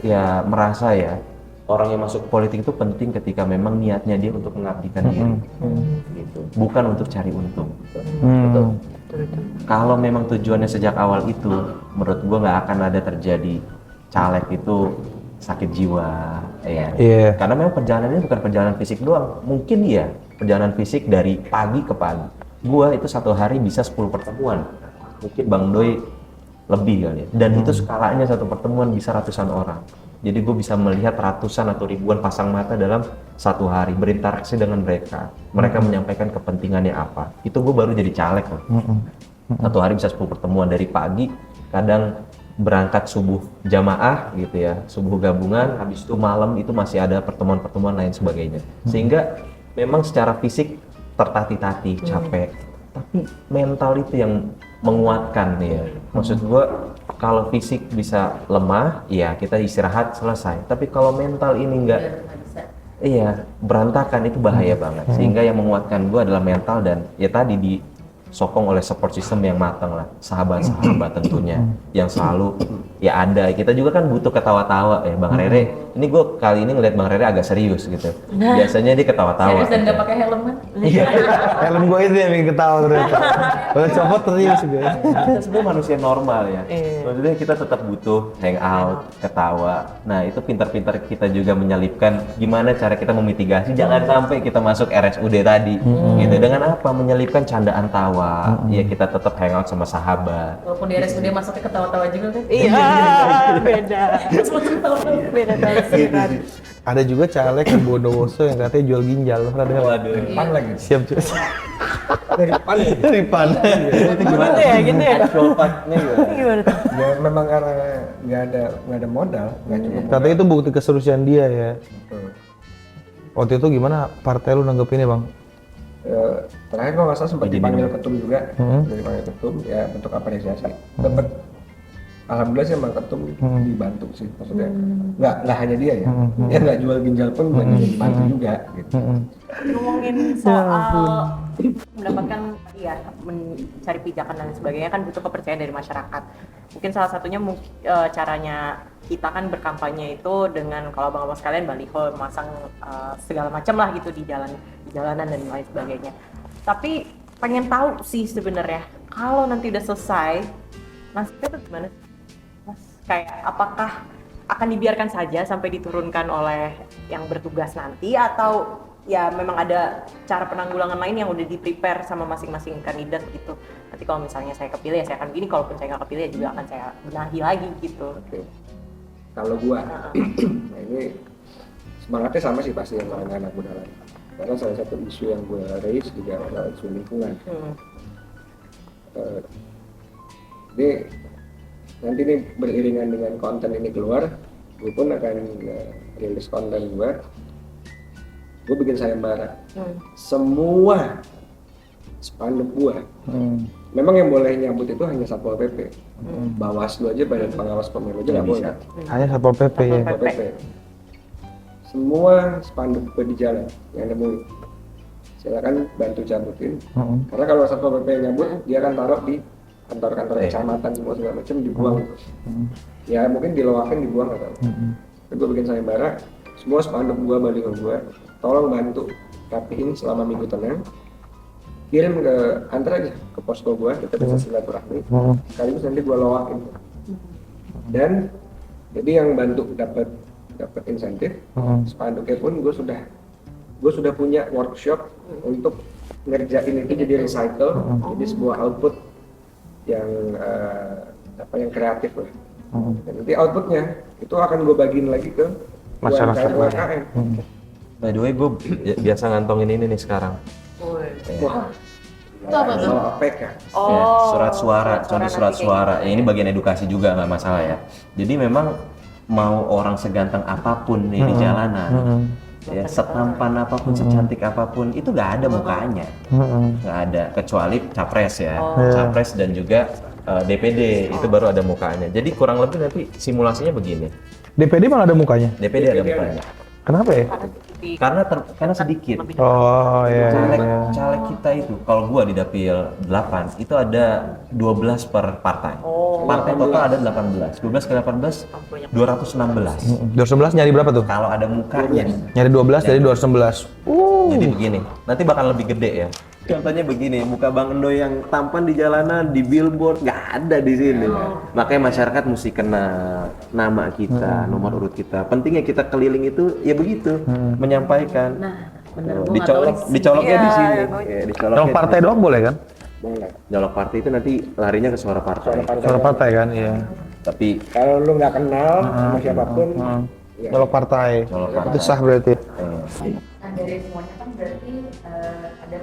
ya merasa ya, orang yang masuk politik itu penting ketika memang niatnya dia untuk mengabdikan diri, gitu. Bukan untuk cari untung. Kalau memang tujuannya sejak awal itu, menurut gue nggak akan ada terjadi caleg itu sakit jiwa, ya. Iya. Karena memang perjalanannya bukan perjalanan fisik doang. Mungkin iya, perjalanan fisik dari pagi ke pagi. Gua itu satu hari bisa 10 pertemuan. Mungkin Bang Doi lebih kali ya. Dan itu skalanya satu pertemuan bisa ratusan orang. Jadi gue bisa melihat ratusan atau ribuan pasang mata dalam satu hari, berinteraksi dengan mereka. Mereka menyampaikan kepentingannya apa. Itu gue baru jadi caleg loh. Satu hari bisa 10 pertemuan dari pagi, kadang berangkat subuh jamaah gitu ya, subuh gabungan, habis itu malam itu masih ada pertemuan-pertemuan lain sebagainya. Sehingga memang secara fisik tertatih-tatih, capek, tapi mental itu yang menguatkan nih ya. Maksud gua kalau fisik bisa lemah, ya kita istirahat selesai. Tapi kalau mental ini enggak, iya berantakan, itu bahaya banget. Sehingga yang menguatkan gua adalah mental dan ya tadi disokong oleh support system yang matang lah, sahabat-sahabat tentunya yang selalu ya ada. Kita juga kan butuh ketawa-tawa ya Bang Rere. Ini gue kali ini ngeliat Bang Rere agak serius gitu. Biasanya dia ketawa-tawa. Serius dan nggak pakai helm kan? Iya. Helm gue itu yang bikin ketawa ternyata. Kalau copot serius gue. Kita sebenarnya manusia normal ya. Maksudnya kita tetap butuh hangout, ketawa. Nah itu pintar-pintar kita juga menyelipkan gimana cara kita memitigasi jangan sampai kita masuk RSUD tadi. Gitu. Dengan apa? Menyelipkan candaan tawa. Ya kita tetap hangout sama sahabat. Walaupun di RSUD masuknya ketawa-tawa juga kan? Iya, beda. Beda tafsiran. Ada juga caleg di Bondowoso yang katanya jual ginjal. Pernah dengar? Waduh. Pan lagi. Siap cuy. Dari pan ya? Dari pan. Itu gimana? Gitu ya, gitu ya. Copatnya gimana? Gimana tuh? Ya memang karena nggak ada modal, nggak cukup modal. Katanya itu bukti keseriusan dia ya. Betul. Waktu itu gimana partai lu nanggepinnya bang? Terakhir kalau nggak salah sempat dipanggil ketum juga, Hmm. dipanggil ketum ya bentuk apresiasi. Dapat alhamdulillah sih emang ketum dibantu sih, maksudnya nggak hanya dia ya, dia nggak jual ginjal pun dibantu juga gitu. Ngomongin soal mendapatkan ya mencari pijakan dan sebagainya kan butuh kepercayaan dari masyarakat. Mungkin salah satunya caranya kita kan berkampanye itu dengan kalau abang-abang sekalian baliho memasang segala macam lah gitu di jalanan dan lain sebagainya. Tapi pengen tahu sih sebenarnya kalau nanti udah selesai nasibnya tuh gimana sih? Mas, kayak apakah akan dibiarkan saja sampai diturunkan oleh yang bertugas nanti atau ya memang ada cara penanggulangan lain yang udah di-prepare sama masing-masing kandidat gitu. Nanti kalau misalnya saya kepilih ya saya akan begini, kalaupun saya nggak kepilih ya juga akan saya benahi lagi gitu. Oke. Kalau gua, nah ini semangatnya sama sih pasti yang anak muda lain. Karena salah satu isu yang gua raise juga adalah isu lingkungan. Jadi nanti nih beriringan dengan konten ini keluar, gue pun akan rilis konten gue bikin sayembara. Semua spanduk gue, memang yang boleh nyambut itu hanya Satpol PP. Bawaslu aja, Badan Pengawas Pemilu aja nggak boleh. Hanya Satpol PP ya. Satpol PP. Semua spanduk gue di jalan yang nemuin, silakan bantu cabutin. Karena kalau Satpol PP yang nyambut, dia akan taruh di kantor-kantor kecamatan semua segala macam, dibuang. Ya mungkin diloakin, dibuang atau. Gue bikin sayembara, semua spanduk gua, baliho gua, tolong bantu rapihin selama minggu tenang. Kirim ke antar aja ke posko gua, kita bisa silaturahmi. Sekaligus nanti gua loakin. Dan jadi yang bantu dapat insentif, spanduknya pun gua sudah punya workshop untuk ngerjain itu jadi recycle, jadi sebuah output yang yang kreatif lah. Dan nanti outputnya itu akan gue bagiin lagi ke Masyarakat. UMKM. By the way, gue biasa ngantongin ini nih sekarang. Wah, Itu apa tuh? soal APK. Ya, surat suara, contoh surat suara. Ya, ini bagian edukasi juga nggak masalah ya. Jadi memang mau orang seganteng apapun nih di jalanan, ya setampan apapun, secantik apapun, itu nggak ada mukanya, nggak ada kecuali capres ya, capres dan juga DPD itu baru ada mukanya. Jadi kurang lebih nanti simulasinya begini. DPD malah ada mukanya. DPD ada mukanya. Kenapa ya? Karena sedikit. Oh iya. Caleg kita itu, kalau gua di dapil 8 itu ada 12 per partai. Partai total ada 18. 12 ke 18 216. 211 nyari berapa tuh? Kalau ada mukanya Nyari 12 dari 211. Jadi begini, nanti bakal lebih gede ya. Contohnya begini, muka Bang Endo yang tampan di jalanan, di billboard, nggak ada di sini. Makanya masyarakat mesti kenal nama kita, nomor urut kita. Pentingnya kita keliling itu ya begitu, menyampaikan. Nah, bener. Tuh, Gua nggak tahu dicoloknya di sini. Iya, Ya, Kalau partai doang boleh kan? Boleh. Nyolok partai itu nanti larinya ke suara partai. Suara partai kan, iya. Tapi Kalau lu nggak kenal sama siapapun, ya. Kalau partai, Nyolok partai. itu sah berarti. Nah, dari semuanya kan berarti ada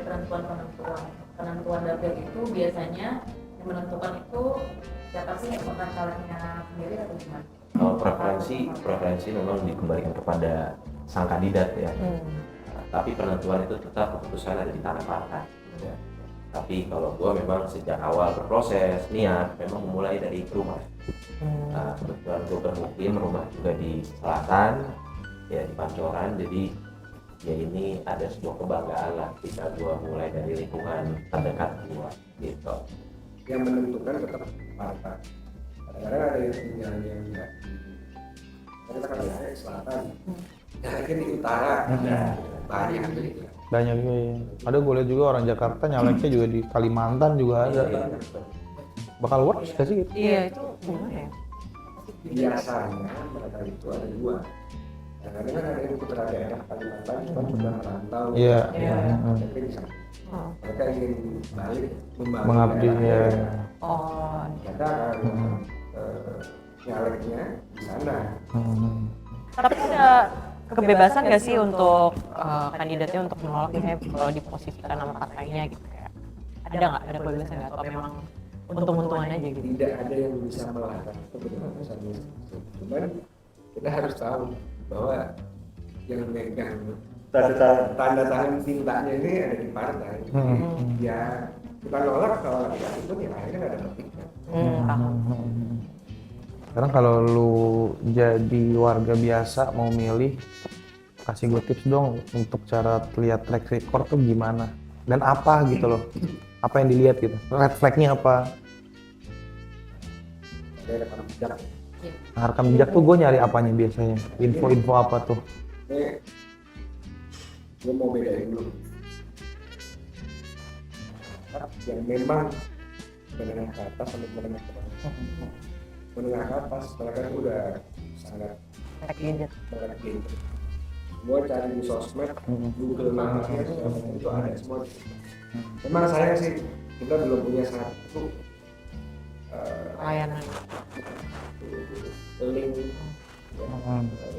penentuan dapil itu biasanya yang menentukan itu siapa sih yang bakal calegnya sendiri atau gimana? kalau preferensi memang dikembalikan kepada sang kandidat ya. Tapi penentuan itu tetap keputusan ada di tangan partai. Ya. Tapi kalau gua memang sejak awal berproses niat memang memulai dari rumah. Nah, kebetulan gua bermukim rumah juga di selatan, ya di Pancoran. Jadi ya ini ada sebuah kebanggaan lah ketika gua mulai dari lingkungan terdekat gua gitu. yang menentukan tetap partai. Kadang-kadang ada yang tinggalnya enggak. Kita kan ada di selatan, mungkin di utara, banyak gitu. Banyak juga ya. Ada gue lihat juga orang Jakarta nyaleknya juga di Kalimantan juga ada. Bakal works gak sih gitu? Iya, itu gimana ya? Biasanya mereka itu ada dua. Kadang-kadang kan ada yang putra daerah Kalimantan, cuma sudah merantau. Iya. Tapi di sana. Mereka ingin balik membangun Mengabdi daerah. ya. Oh, Kita akan nyaleknya di sana. tapi ada kebebasan nggak sih untuk kandidatnya untuk menolak misalnya kalau diposisikan nama partainya gitu kayak ada nggak ada kebebasan nggak atau memang untung-untungan aja gitu? Tidak ada yang bisa melarang kebebasan itu. Cuman kita harus tahu bahwa yang megang tanda tangan tintanya ini ada di partai. Ya kita nolak kalau tidak itu ya akhirnya nggak ada petiknya. Sekarang kalau lu jadi warga biasa mau milih, kasih gue tips dong untuk cara lihat track record tuh gimana dan apa gitu loh, apa yang dilihat gitu, red flagnya apa? Ada rekam jejak. Nah, rekam jejak tuh gue nyari apanya biasanya, info-info apa tuh? Ini gue mau bedain dulu. Yang memang menengah ke atas sama menengah ke bawah. Menengah ke atas mereka udah sangat Gadget. banget gitu. Gua cari di sosmed, Google namanya itu ada semua. Memang saya sih kita belum punya satu Layanan. link ya,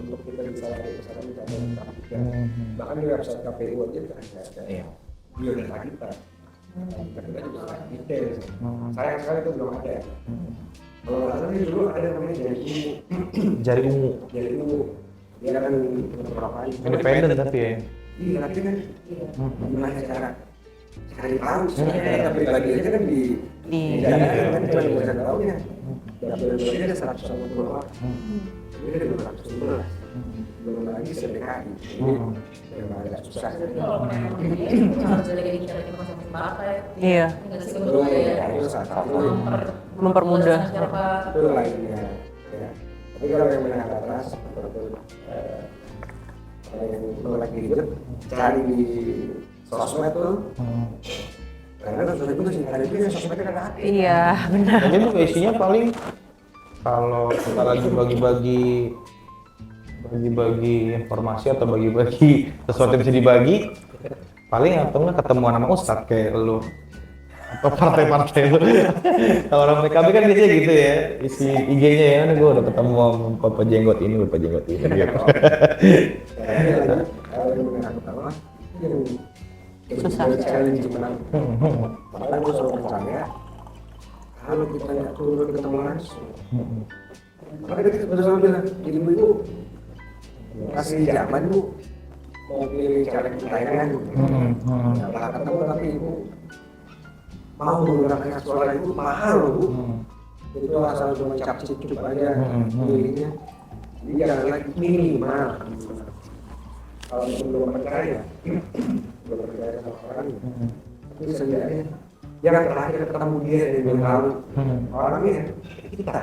untuk kita bisa lagi ke sana mencari rekam jejak. Bahkan di website KPU aja kan ada biodata kita. Kita juga sangat detail. Sayang sekali itu belum ada. Kalau nggak salah dulu ada namanya Jari ungu, jadi itu dia kan beberapa independen tapi ya. iya tapi kan gimana cara cari tahu sebenarnya pribadi aja kan di jalan kan cuma bisa tahunya dapil ada 150 orang ini ada 211 belum lagi sedekati ini memang agak susah harus ada kayak cara masing-masing partai. Iya, belum ya itu satu mempermudah. itu lainnya ya. Tapi kalau yang menengah ke atas seperti yang menolak gadget cari di sosmed tuh karena sosmed itu sih ada juga sosmednya kan ada. Iya, benar. Jadi juga isinya paling kalau kita lagi bagi-bagi informasi atau bagi-bagi sesuatu yang bisa dibagi, paling atau nggak ketemuan sama ustadz kayak lu atau partai-partai lu. Kalau orang PKB kan biasanya gitu ya, isi IG-nya ya, gue udah ketemu sama Bapak Jenggot ini gitu. Kalau yang menengah ke bawah yang Susah. challenge menang. Makanya gue selalu percaya kalau kita nggak turun ketemu langsung. Makanya kita selalu bilang ibu-ibu kasih zaman bu mau pilih caleg pertanyaan nggak ketemu tapi ibu mau menggunakan hak suara itu mahal loh bu. Jadi itu asal cuma cap cukup aja pilihnya. Jadi jangan lagi minimal. Kalau belum percaya sama orang, tapi seenggaknya yang terakhir ketemu dia dan dia tahu orangnya kita.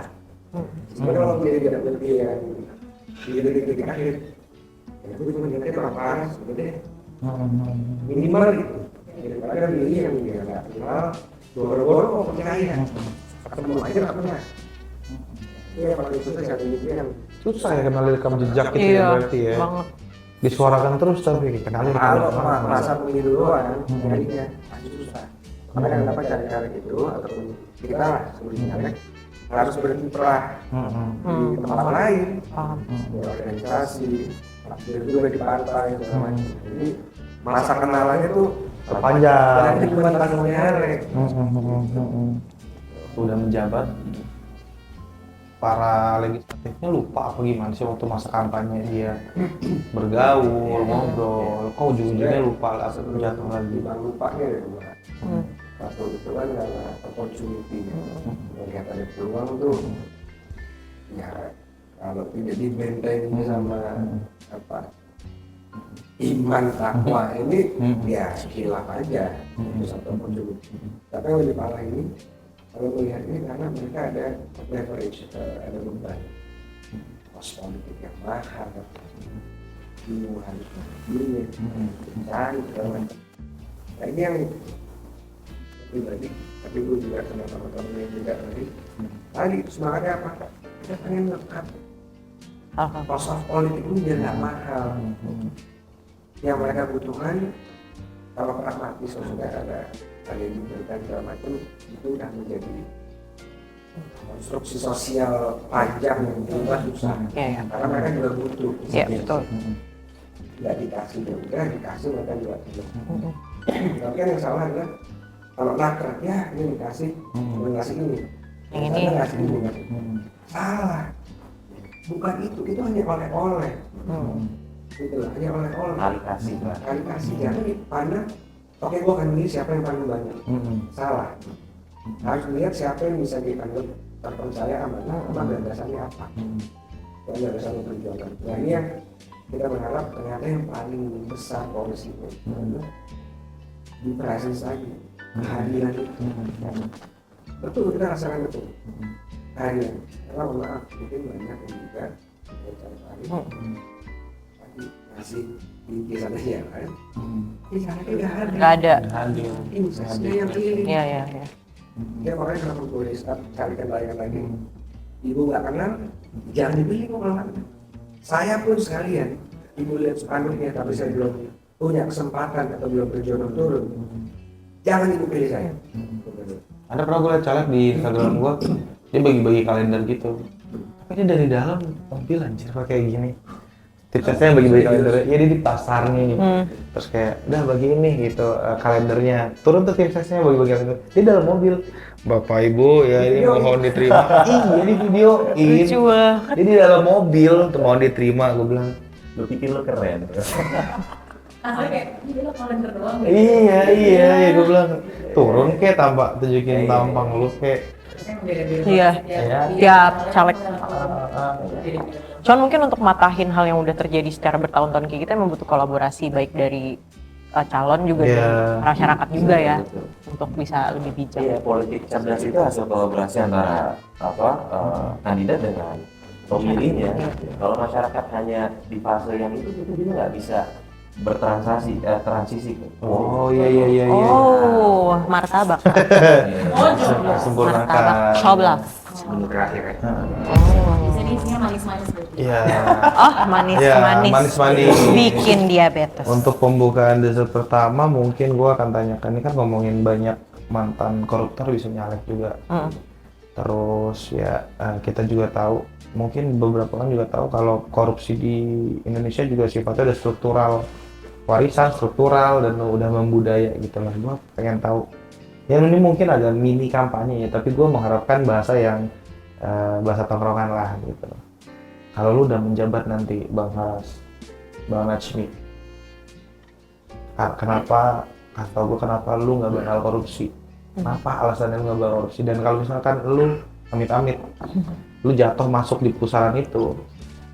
Sebenarnya kalau dia tidak berpilihan di detik-detik akhir, ya itu cuma niatnya berapa sebenarnya Minimal gitu. Daripada milih yang dia nggak kenal, boro-boro mau percaya, ketemu aja nggak pernah. Itu yang paling susah saat ini yang Susah ya kenali rekam jejak gitu ya berarti ya. banget. Disuarakan terus tapi kenali rekam kalau jejak. merasa pemilu doang, nyarinya pasti susah. Makanya kenapa cari-cari itu ataupun kita lah sebelum nyalek harus berkiprah di tempat lain, di organisasi, juga di partai segala macam. Jadi masa kenalannya tuh Panjang. Berarti bukan pas mau nyalek. Udah menjabat, para legislatifnya lupa apa gimana sih waktu masa kampanye dia bergaul, ngobrol, kok ujung-ujungnya lupa lah jatuh lagi. Bukan lupanya ya, satu itu kan karena opportunity. Melihat ada peluang tuh, ya kalau tidak dibentengi sama apa iman takwa ini ya hilaf aja itu satu opportunity. Tapi yang lebih parah ini kalau melihat ini karena mereka ada leverage, ada beban kos politik yang mahal, bingung harus duit, cari segala macam. Nah ini yang pribadi, tapi gue juga sama teman-teman yang juga tadi semangatnya apa? Kita pengen ngekat cost of politik ini biar nggak mahal. Yang mereka butuhkan kalau pragmatis sudah ada yang diberikan segala macam itu udah menjadi konstruksi sosial panjang yang juga susah. Karena mereka juga butuh. Iya betul. Nggak dikasih juga, dikasih mereka juga butuh. Tapi kan yang salah adalah kalau nakrak ya ini dikasih, ngasih ini. Yang ini ngasih ini. Salah. Bukan itu hanya oleh-oleh. Gitu lah, hanya oleh-oleh. Kali kasih jangan dipandang. Oke, gua akan milih siapa yang paling banyak. Salah. Harus lihat siapa yang bisa dianggap terpercaya amanah, gagasannya apa. Dan gagasan perjuangan. Nah ini yang kita berharap ternyata yang paling besar polisi itu di presence lagi, kehadiran itu. Betul, kita rasakan betul. Kehadiran. Karena maaf, mungkin banyak yang juga cari-cari. Tapi masih di kisah aja kan? Kisah aja nggak ada. Investasi yang keliling. Iya. Ya makanya kenapa boleh carikan layangan lagi. Ibu nggak kenal, jangan dipilih kok kalau nggak kenal. Saya pun sekalian, ibu lihat spanduknya tapi saya belum punya kesempatan atau belum berjodoh turun. Jangan ibu pilih saya. Ada pernah gue liat caleg di Instagram gue, dia bagi-bagi kalender gitu. Tapi dia dari dalam mobil anjir pakai gini. Tipsnya yang bagi-bagi kalender, ya dia di pasar nih. Terus kayak, udah bagi ini gitu kalendernya. Turun tuh tipsnya bagi-bagi kalender. Dia dalam mobil. Bapak Ibu ya ini mohon diterima. Iya di videoin. Lucu banget. Dia di dalam mobil tuh mohon diterima. Gue bilang, Lu pikir lu keren. Asal kayak, ini lo kalender doang. iya, gue bilang turun kayak tampak tunjukin tampang lu kayak. Iya. Ya. Tiap caleg. Cuman mungkin untuk matahin hal yang udah terjadi secara bertahun-tahun kayak kita memang butuh kolaborasi baik dari calon juga Iya. dari masyarakat juga ya untuk bisa lebih bijak. Iya, politik cerdas itu hasil kolaborasi antara kandidat dengan pemilihnya. Kalau masyarakat hanya di fase yang itu dia nggak bisa transisi. Oh iya. Oh, martabak. Sempurnakan. Martabak coblas. Menu terakhir ya. Bisa isinya manis-manis gitu. Iya. Oh, manis-manis. Manis-manis. Bikin diabetes. Untuk pembukaan dessert pertama mungkin gua akan tanyakan, ini kan ngomongin banyak mantan koruptor bisa nyalek juga. Terus ya kita juga tahu, mungkin beberapa kan juga tahu kalau korupsi di Indonesia juga sifatnya ada struktural, warisan struktural dan udah membudaya gitu lah. Gua pengen tahu. Ya ini mungkin agak mini kampanye ya, tapi gue mengharapkan bahasa yang bahasa tongkrongan lah gitu. Kalau lu udah menjabat nanti Bang Faras, Bang Najmi, kenapa, kasih tau gue kenapa lu nggak bakal korupsi? Kenapa alasannya lu nggak bakal korupsi? Dan kalau misalkan lu amit-amit, lu jatuh masuk di pusaran itu,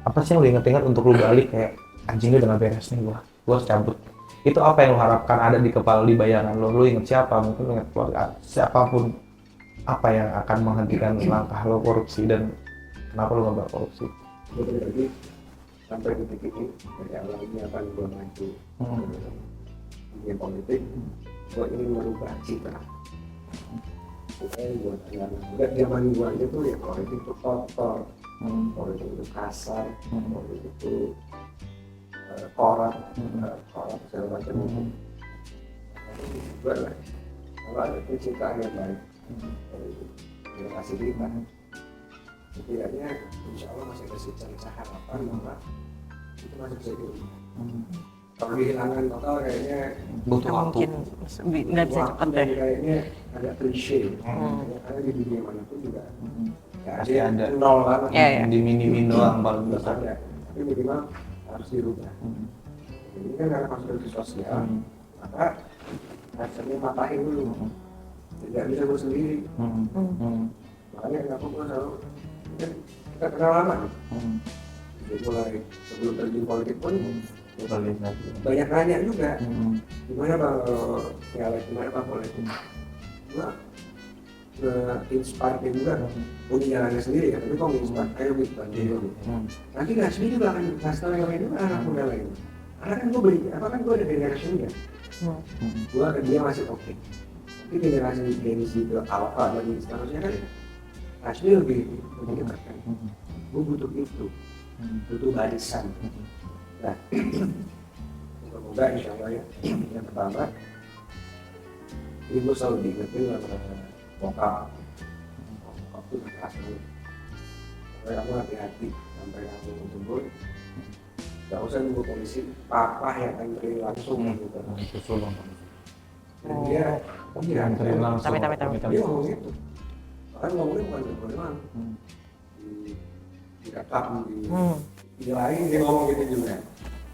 apa sih yang lu inget-inget untuk lu balik kayak anjing udah nggak beres nih gua harus cabut. Itu apa yang lu harapkan ada di kepala, di bayangan lu inget siapa, mungkin lu inget keluarga, siapapun, apa yang akan menghentikan langkah lu korupsi dan kenapa lu nggak bakal korupsi? Jadi sampai detik ini dari awalnya akan gue maju dunia politik, gue ingin merubah citra. Supaya buat anak-anak muda zaman gue itu ya politik itu kotor, politik itu kasar, politik itu korup segala macam itu. Juga lah, kalau ada pencitraan yang baik dari generasi kita, setidaknya insya Allah masih ada sisa harapan bahwa itu masih bisa diubah. Kalau dihilangkan total kayaknya Butuh waktu. Mungkin nggak bisa cepat dan deh. kayaknya agak klise. Karena di dunia manapun juga nggak Pasti ada. nol banget. Iya, iya. Diminimin doang paling Terus besar. ada, tapi minimal harus dirubah. Ini kan karena konstruksi sosial, maka rasanya matahin dulu. Tidak bisa gue sendiri. Makanya kenapa gue selalu kan kita kenal lama nih. Jadi mulai sebelum terjun politik pun banyak nanya juga. Gimana bang kalau nyalek, gimana bang politik? Gue nge-inspire juga punya jalannya sendiri ya, tapi kok nge-inspire kayak gitu bantu dulu. Nanti nggak sendiri juga akan kasih tau yang lain juga anak muda lain. Karena kan gue beli, apa kan gue ada generasinya. Gue ke dia masih oke. Tapi generasi Gen Z ke Alpha dan seterusnya kan Asli lebih kan. Gue butuh itu, butuh barisan. Nah, semoga insya Allah ya, yang pertama ini gue selalu diingetin sama bokap tuh keras banget. Supaya kamu hati-hati sampai kamu jemput, gak usah nunggu polisi, papa yang anterin langsung gitu. Dan dia Anterin langsung. Tapi. dia ngomong gitu. Bahkan ngomongnya bukan jemput doang. Di rekam, di lain dia ngomong gitu juga.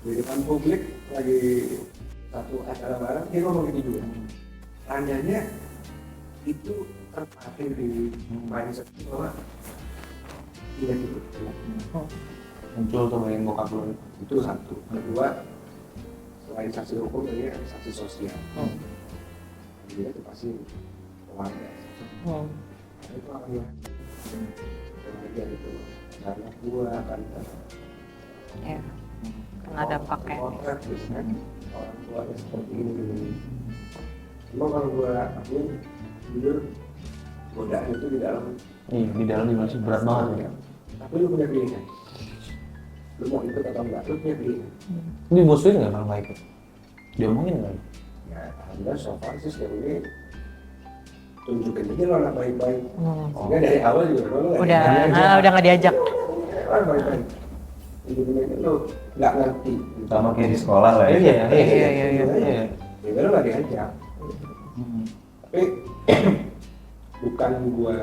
Di depan publik lagi satu acara bareng dia ngomong gitu juga. Tanyanya itu terpatri di mindset bahwa dia gitu. Muncul tuh yang bokap lu. Itu satu. Kedua, selain saksi hukum ini ada saksi sosial. Dia itu pasti keluarga. Itu akan keluarga itu karena gua akan Ya, kena dampaknya. potret gitu kan orang tuanya seperti ini. Cuma kalau gua aku jujur godaan itu di dalam. Iya, di dalam masih berat banget ya. Tapi lu punya pilihan. Lu mau ikut atau enggak? Lu punya pilihan. Dimusuhin nggak kalau nggak ikut? Diomongin nggak? Ya, alhamdulillah so far sih sejauh ini tunjukin aja lo anak baik-baik. Sehingga dari awal juga lo Udah nggak diajak. baik-baik. Tunjukin aja lo nggak ngerti. Sama kayak di sekolah lah ya. Iya. Ya lo nggak diajak. Tapi bukan gua.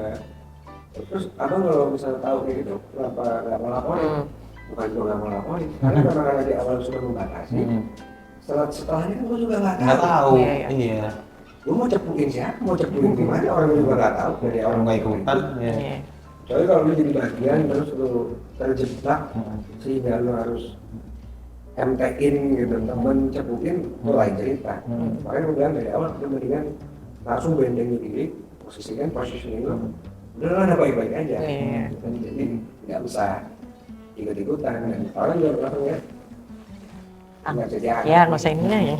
Terus abang kalau misalnya tahu kayak gitu, kenapa nggak melaporin? Bukan gua nggak melaporin, karena karena di awal sudah membatasi. Setelahnya kan gua juga nggak tahu. Iya. Lu mau cepuin siapa? Mau cepuin di mana? Orang juga nggak tahu dari awal Orang nggak ikutan. Iya. Soalnya kalau lu jadi bagian terus lu terjebak sehingga lu harus MT-in gitu, temen cepuin, lu lain cerita. Makanya gue bilang dari awal lu mendingan langsung bendengin diri, posisikan posisi lu, udah lu ada baik-baik aja. Iya. Jadi nggak usah ikut-ikutan. Dan orang juga langsung ya nggak jadi Ya, nggak usah ini ya.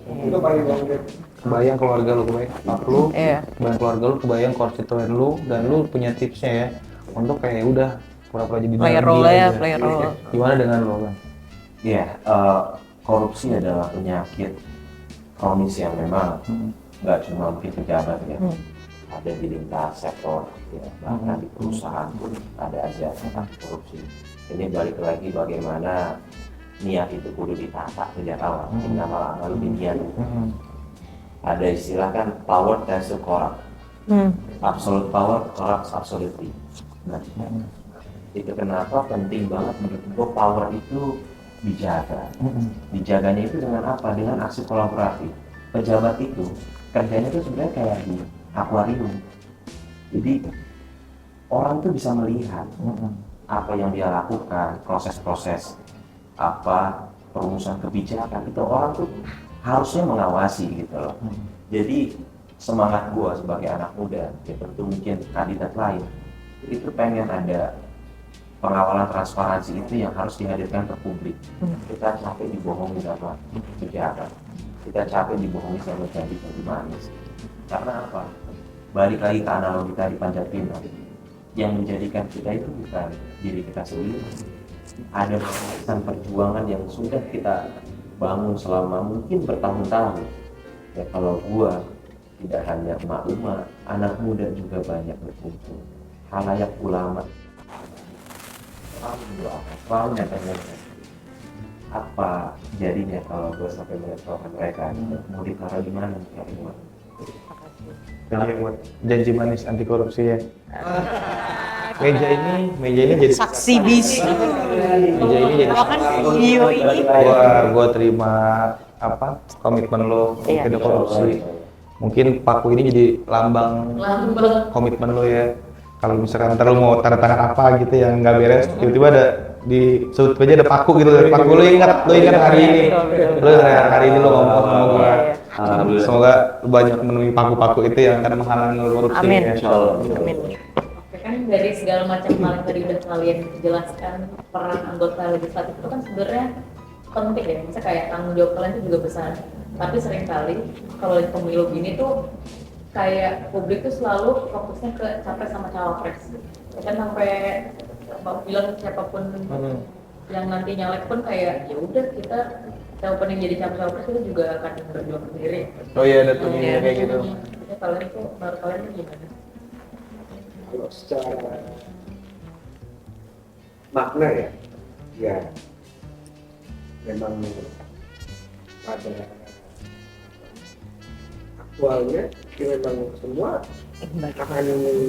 itu paling banget. Kebayang keluarga lu, kebayang bokap lu, Iya. kebayang keluarga lu, kebayang konstituen lu, dan lu punya tipsnya ya untuk kayak udah pura-pura jadi Player Dardi role ya, aja. player role. Gimana dengan lo kan? Iya, korupsi adalah penyakit kronis yang memang nggak cuma mungkin pejabat ya, ada di lintas sektor, ya, bahkan di perusahaan pun ada aja tentang korupsi. Ini balik lagi bagaimana niat itu kudu ditata sejak awal, sehingga malah lebih niat. Ada istilah kan power tends to corrupt, absolute power corrupts absolutely. Nah, itu kenapa penting banget menurut gue power itu dijaga. Dijaganya itu dengan apa? Dengan aksi kolaboratif. Pejabat itu kerjanya itu sebenarnya kayak di akuarium. Jadi orang tuh bisa melihat apa yang dia lakukan, proses-proses apa perumusan kebijakan itu orang tuh harusnya mengawasi gitu loh. Jadi semangat gua sebagai anak muda, ya tentu mungkin kandidat lain itu pengen ada pengawalan transparansi itu yang harus dihadirkan ke publik. Kita capek dibohongi sama pejabat, kita capek dibohongi sama janji-janji manis. Karena apa? Balik lagi ke analogi tadi Panjat Pinang, yang menjadikan kita itu bukan diri kita sendiri. Ada barisan perjuangan yang sudah kita bangun selama mungkin bertahun-tahun. Ya kalau gua tidak hanya emak-emak, anak muda juga banyak berkumpul. Halayak ulama selalu nyata-nyata. Apa jadinya kalau gue sampai melihat mereka mau ditaruh di mana? Janji manis anti korupsi ya. Meja ini jadi Saksi bisu. meja ini jadi Bahkan video ini gua terima komitmen lo Iya. tidak korupsi. Mungkin paku ini jadi lambang komitmen lo ya. Kalau misalkan ntar lo mau tanda tangan apa gitu yang nggak beres, tiba-tiba ada di sudut meja ada paku gitu. Paku lo ingat hari ini. Lo hari ini lo ngomong sama gua. Semoga lo banyak menemui paku-paku itu yang akan menghalangi lo korupsi. Amin. Ya. Amin. Oke, kan dari segala macam hal yang tadi udah kalian jelaskan, peran anggota legislatif itu kan sebenarnya penting ya. Misalnya kayak tanggung jawab kalian itu juga besar. Tapi seringkali kalau di pemilu gini tuh kayak publik tuh selalu fokusnya ke capres sama cawapres. Ya kan sampai bilang siapapun yang nanti nyalek pun kayak ya udah kita siapapun yang jadi cawapres itu juga akan berjuang sendiri. Oh iya ada tuh kayak gitu. Jadi kalian itu menurut kalian itu gimana? Kalau secara makna ya memang pada aktualnya ya memang semua akan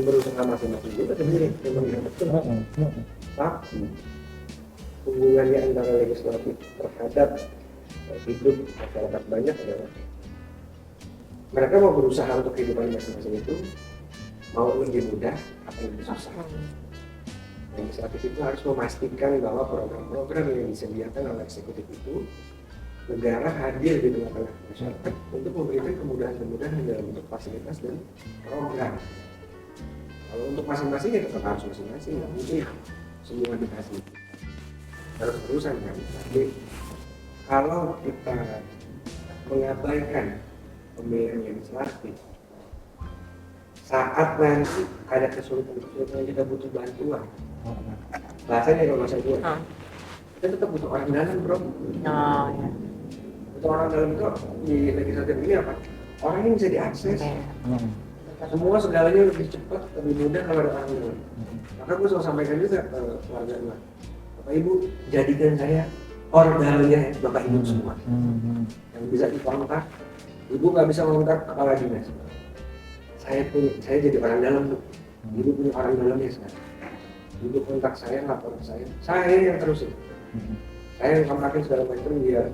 berusaha masing-masing juga sendiri memang betul. Tapi hubungannya antara legislatif terhadap hidup masyarakat banyak adalah mereka mau berusaha untuk kehidupan masing-masing itu mau lebih mudah atau lebih susah. Legislatif itu harus memastikan bahwa program-program yang disediakan oleh eksekutif itu negara hadir di tengah-tengah masyarakat untuk memberikan kemudahan-kemudahan dalam bentuk fasilitas dan program. Kalau untuk masing-masing ya tetap harus masing-masing, nggak mungkin semua dikasih. Harus terusan kan. Tapi kalau kita mengabaikan pemilihan legislatif, saat nanti ada kesulitan kita butuh bantuan, bahasanya kalau bahasa gue, kita tetap butuh orang dalam bro. Oh, ya. Butuh orang dalam itu di legislatif ini apa? Orang yang bisa diakses. Semua segalanya lebih cepat, lebih mudah kalau ada orang dalam. Maka gue selalu sampaikan juga ke keluarga gue, Bapak Ibu jadikan saya orang dalamnya Bapak Ibu semua. Yang bisa dikontak, Ibu nggak bisa mengontak kepala dinas. Saya jadi orang dalam tuh. Ibu punya orang dalamnya sekarang. Ibu kontak saya, lapor ke saya yang terusin. Saya yang kontakin segala macam biar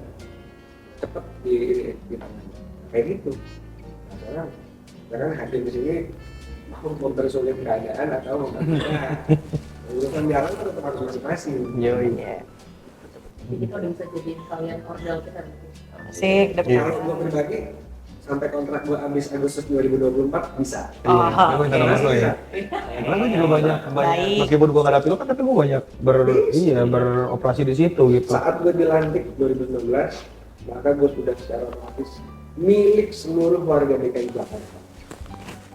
cepat di tangan. Kayak gitu. Nah, sekarang hadir di sini mau mempersulit keadaan atau urusan jalan itu tetap harus masing-masing. Iya. Jadi itu udah bisa jadi kalian ordal kita. Asik, Kalau gue pribadi sampai kontrak gue habis Agustus 2024 bisa. Iya, gue minta nomor lo ya. Karena gue juga banyak Baik. meskipun gue nggak ada pilot, tapi gue banyak beroperasi di situ gitu. Saat gue dilantik 2019, maka gue sudah secara otomatis milik seluruh warga DKI Jakarta.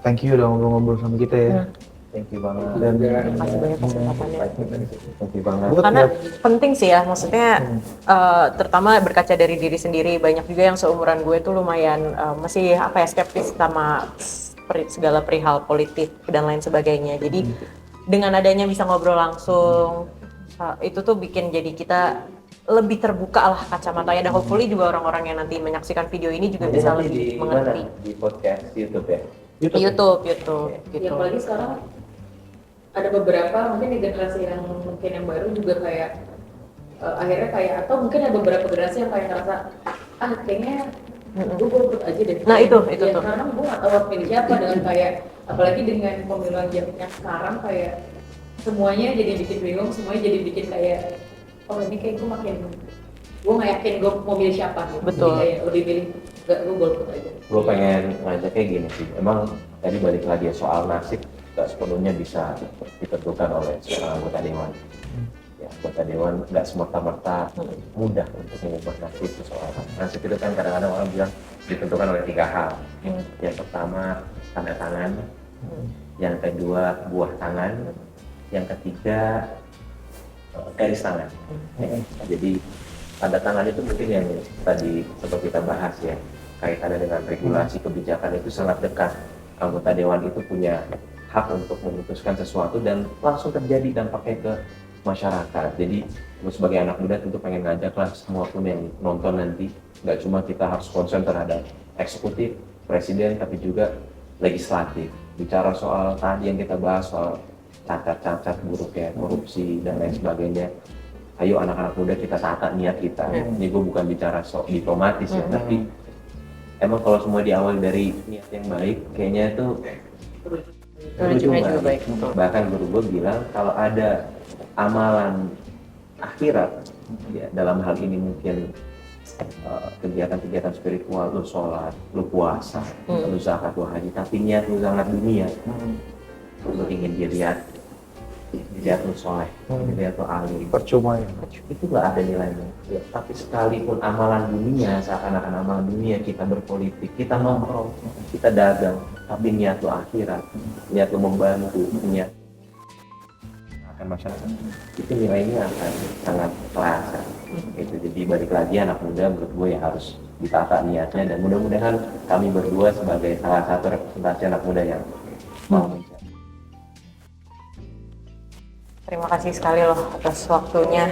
Thank you udah ngobrol-ngobrol sama kita ya. Thank you banget. Dan Terima kasih banyak kesempatannya. Thank you banget. Karena penting sih ya, maksudnya terutama berkaca dari diri sendiri, banyak juga yang seumuran gue tuh lumayan masih skeptis sama segala perihal politik dan lain sebagainya. Jadi dengan adanya bisa ngobrol langsung, itu tuh bikin jadi kita lebih terbuka lah kacamatanya, dan hopefully juga orang-orang yang nanti menyaksikan video ini juga bisa lebih mengerti. Di podcast YouTube ya. YouTube Ya, gitu. apalagi sekarang ada beberapa mungkin di generasi yang mungkin yang baru juga kayak akhirnya kayak, atau mungkin ada beberapa generasi yang kayak ngerasa kayaknya gue golput aja deh. Nah, itu Ya, tuh. karena gue nggak tahu pilih siapa dengan kayak, apalagi dengan pemilihan yang sekarang kayak semuanya jadi bikin bingung, semuanya jadi bikin kayak ini kayak gue nggak yakin gue mau milih siapa gitu. Betul. Jadi kayak lebih milih gue golput aja. Gue pengen ngajak kayak gini sih. Emang tadi balik lagi ya soal nasib nggak sepenuhnya bisa ditentukan oleh seorang anggota dewan. Ya, anggota dewan nggak semerta-merta mudah untuk mengubah nasib seseorang. Nasib itu kan kadang-kadang orang bilang ditentukan oleh 3 hal. Yang pertama tanda tangan, yang kedua buah tangan, yang ketiga garis tangan. Jadi tanda tangan itu mungkin yang tadi seperti kita bahas ya, kaitannya dengan regulasi kebijakan itu sangat dekat. Anggota dewan itu punya hak untuk memutuskan sesuatu dan langsung terjadi dampaknya ke masyarakat. Jadi gue sebagai anak muda tentu pengen ngajak lah semua pun yang nonton nanti, nggak cuma kita harus konsen terhadap eksekutif, presiden, tapi juga legislatif. Bicara soal tadi yang kita bahas soal cacat-cacat buruk ya, korupsi dan lain sebagainya. Ayo anak-anak muda kita tata niat kita. Ini gue bukan bicara soal diplomatis ya, tapi emang kalau semua diawali dari niat yang baik, kayaknya itu Ujungnya juga baik. Bahkan guru gue bilang kalau ada amalan akhirat, ya dalam hal ini mungkin kegiatan-kegiatan spiritual, lu sholat, lu puasa, lu zakat, lu haji, tapi niat lu sangat dunia, lu ingin dilihat lu soleh, dilihat lu alim, Percuma ya. itu nggak ada nilainya. Ya, tapi sekalipun amalan dunia, seakan-akan amalan dunia, kita berpolitik, kita nongkrong, kita dagang, tapi niat lu akhirat, niat lu membantu, niat akan masyarakat, itu nilainya akan sangat terasa. Itu jadi balik lagi anak muda menurut gue ya harus ditata niatnya, dan mudah-mudahan kami berdua sebagai salah satu representasi anak muda yang mau menjadi. Terima kasih sekali loh atas waktunya.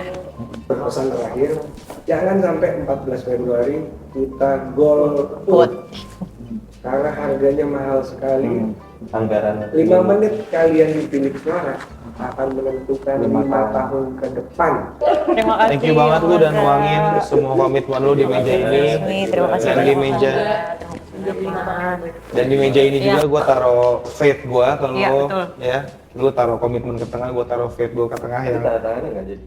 Pesan terakhir, jangan sampai 14 Februari kita golput. Karena harganya mahal sekali. Anggaran 5 menit kalian dipilih suara akan menentukan 5 tahun ke depan. Terima kasih. Thank you banget lu udah nuangin semua komitmen lu di meja ini. Terima kasih Dan di banyak. meja ini juga gue taruh faith gue ke lu, Iya, betul. ya. Lu taruh komitmen ke tengah, gue taruh faith gue ke tengah yang tanda tangannya nggak jadi.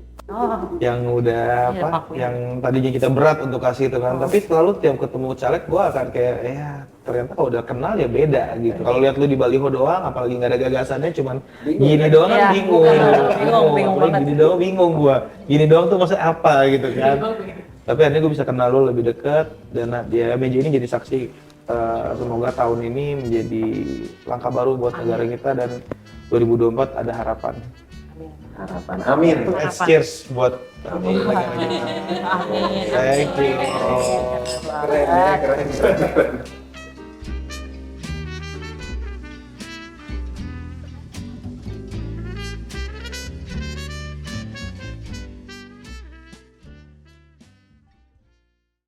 yang udah Iya, apa, Pak. yang tadinya kita berat untuk kasih itu kan, tapi selalu tiap ketemu caleg gue akan kayak, ya ternyata kalau udah kenal ya beda gitu. Kalau lihat lu di baliho doang, apalagi nggak ada gagasannya, cuman gini doang kan Iya, bingung, bingung Apalagi banget. gini doang bingung gue, gini doang tuh maksudnya apa gitu kan. Tapi akhirnya gue bisa kenal lu lebih deket, dan ya meja ini jadi saksi. Semoga tahun ini menjadi langkah baru buat negara kita, dan 2024 ada harapan. Harapan, amin. Let's cheers buat negara kita. Amin. Thank you. Keren ya, keren.